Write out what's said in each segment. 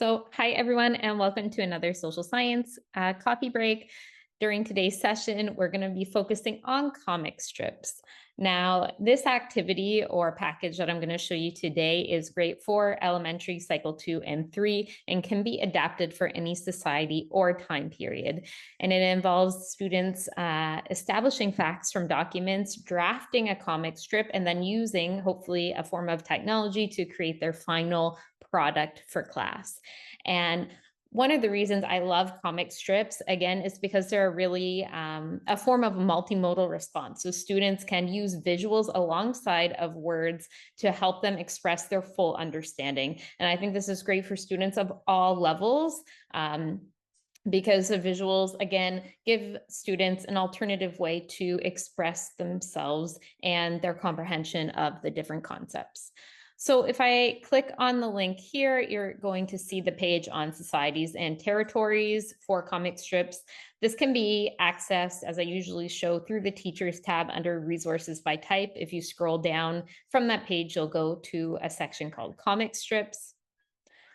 Hi everyone, and welcome to another social science coffee break. During today's session, we're going to be focusing on comic strips. Now, this activity or package that I'm going to show you today is great for elementary cycle 2 and 3 and can be adapted for any society or time period. And it involves students establishing facts from documents, drafting a comic strip, and then using, hopefully, a form of technology to create their final product for class. And one of the reasons I love comic strips, again, is because they're really a form of multimodal response. So students can use visuals alongside of words to help them express their full understanding. And I think this is great for students of all levels. Because the visuals, again, give students an alternative way to express themselves and their comprehension of the different concepts. So if I click on the link here, you're going to see the page on societies and territories for comic strips. This can be accessed, as I usually show, through the Teachers tab under Resources by Type. If you scroll down from that page, you'll go to a section called Comic Strips.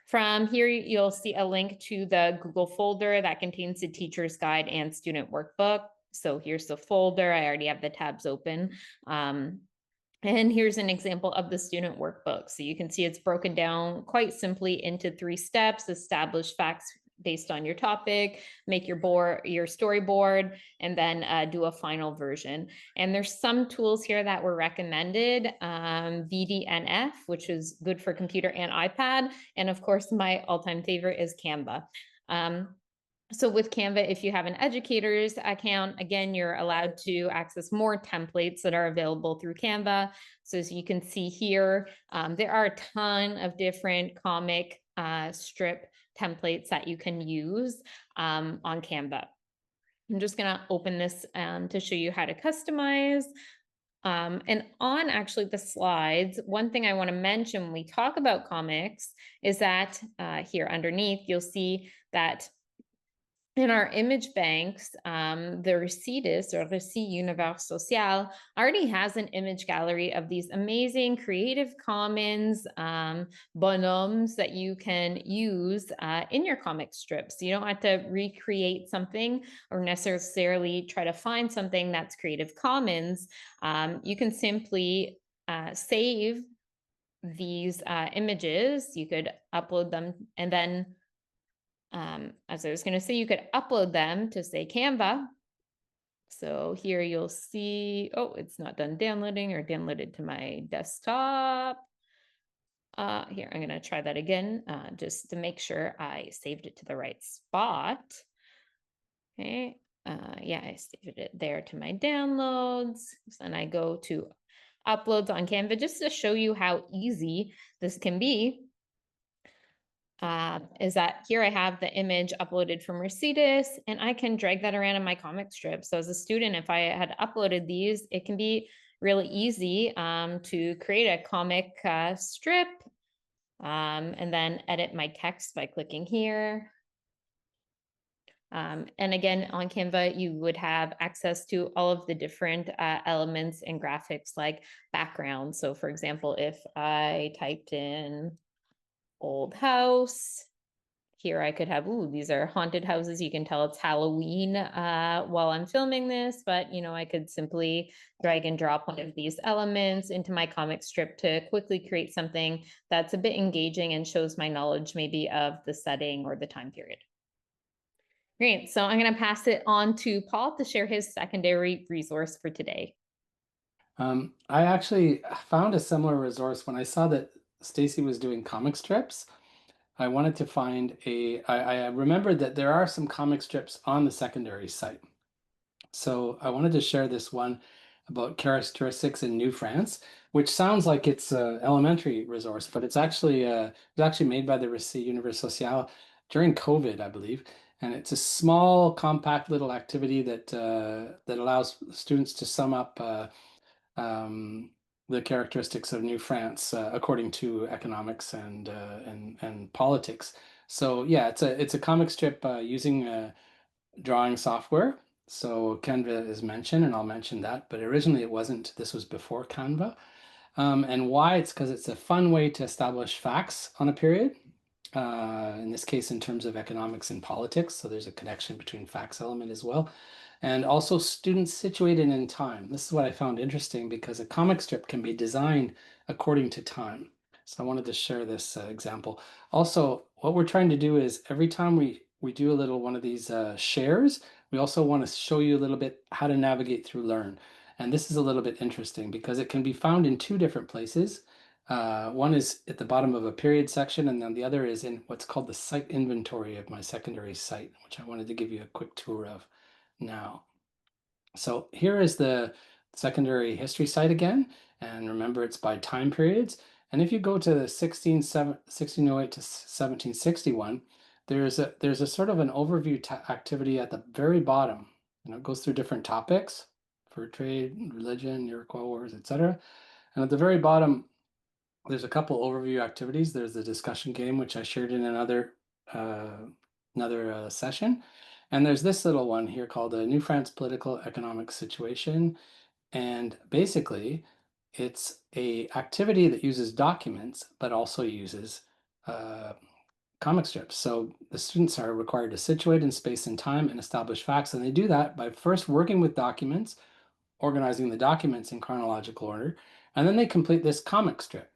From here, you'll see a link to the Google folder that contains the teacher's guide and student workbook. So here's the folder. I already have the tabs open. And here's an example of the student workbook. So you can see it's broken down quite simply into 3 steps: establish facts based on your topic, make your storyboard, and then do a final version. And there's some tools here that were recommended, VDNF, which is good for computer and iPad. And of course, my all-time favorite is Canva. So with Canva, if you have an educator's account, again, you're allowed to access more templates that are available through Canva. So as you can see here, there are a ton of different comic strip templates that you can use on Canva. I'm just going to open this to show you how to customize. And on actually the slides, one thing I want to mention when we talk about comics is that here underneath, you'll see that in our image banks, the Recidus or Récit Univers Social already has an image gallery of these amazing Creative Commons bonhommes that you can use in your comic strips. You don't have to recreate something or necessarily try to find something that's Creative Commons. You can simply save these images. You could upload them, and then as I was going to say, you could upload them to, say, Canva. So here you'll see, oh, it's not done downloading or downloaded to my desktop. Here, I'm going to try that again just to make sure I saved it to the right spot. Okay. Yeah, I saved it there to my downloads. And I go to uploads on Canva just to show you how easy this can be. Is that here I have the image uploaded from Recidus, and I can drag that around in my comic strip. So as a student, if I had uploaded these, it can be really easy to create a comic strip and then edit my text by clicking here. And again, on Canva, you would have access to all of the different elements and graphics like background. So for example, if I typed in old house, here I could have, ooh, these are haunted houses. You can tell it's Halloween while I'm filming this, but I could simply drag and drop one of these elements into my comic strip to quickly create something that's a bit engaging and shows my knowledge maybe of the setting or the time period. Great, so I'm gonna pass it on to Paul to share his secondary resource for today. I actually found a similar resource when I saw that Stacy was doing comic strips. I wanted to find I remembered that there are some comic strips on the secondary site. So I wanted to share this one about characteristics in New France, which sounds like it's an elementary resource, but it's actually made by the Récit Univers Social during COVID, I believe. And it's a small, compact little activity that allows students to sum up the characteristics of New France according to economics and politics. So yeah, it's a comic strip using drawing software. So Canva is mentioned, and I'll mention that. But originally it wasn't. This was before Canva. And why? It's because it's a fun way to establish facts on a period. in this case in terms of economics and politics. So there's a connection between facts element as well. And also students situated in time. This is what I found interesting because a comic strip can be designed according to time. So I wanted to share this example. Also, what we're trying to do is every time we do a little one of these shares, we also want to show you a little bit how to navigate through Learn. And this is a little bit interesting because it can be found in two different places. One is at the bottom of a period section, and then the other is in what's called the site inventory of my secondary site, which I wanted to give you a quick tour of now. So here is the secondary history site again, and remember it's by time periods. And if you go to the 1608 to 1761, there's a sort of an overview activity at the very bottom. It goes through different topics: fur trade, religion, Iroquois wars, etc. And at the very bottom, there's a couple overview activities. There's the discussion game, which I shared in another session. And there's this little one here called the New France Political Economic Situation. And basically, it's a activity that uses documents, but also uses comic strips. So the students are required to situate in space and time and establish facts. And they do that by first working with documents, organizing the documents in chronological order, and then they complete this comic strip.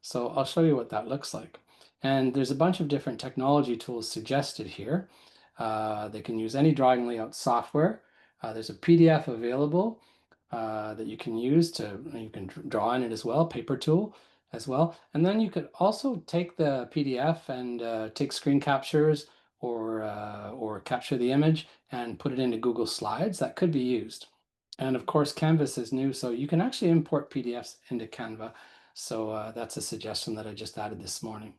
So I'll show you what that looks like. And there's a bunch of different technology tools suggested here. They can use any drawing layout software. There's a PDF available that you can use you can draw in it as well, paper tool as well. And then you could also take the PDF and take screen captures or capture the image and put it into Google Slides. That could be used. And of course, Canvas is new, so you can actually import PDFs into Canva. So that's a suggestion that I just added this morning.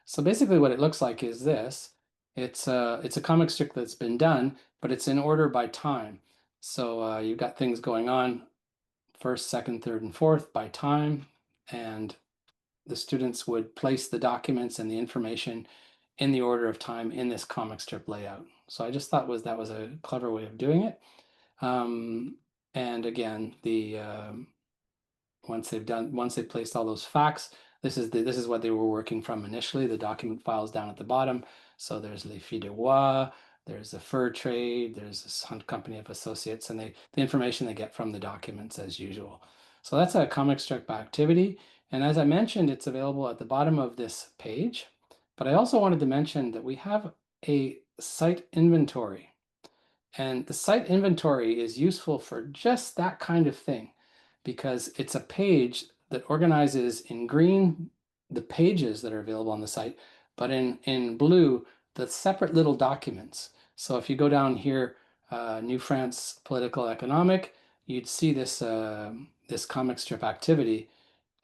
So basically what it looks like is this. It's a comic strip that's been done, but it's in order by time. So you've got things going on first, second, third, and fourth by time, and the students would place the documents and the information in the order of time in this comic strip layout. So I just thought that was a clever way of doing it. And again, once they've placed all those facts, this is what they were working from initially. The document files down at the bottom. So there's Les Filles de Roi, there's the fur trade, there's this Hunt Company of Associates, and the information they get from the documents as usual. So that's a comic strip activity. And as I mentioned, it's available at the bottom of this page. But I also wanted to mention that we have a site inventory. And the site inventory is useful for just that kind of thing because it's a page that organizes in green the pages that are available on the site, but in blue, the separate little documents. So if you go down here, New France Political Economic, you'd see this comic strip activity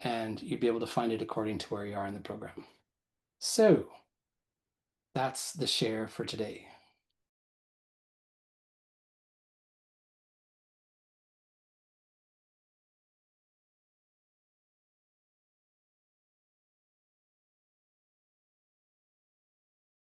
and you'd be able to find it according to where you are in the program. So that's the share for today.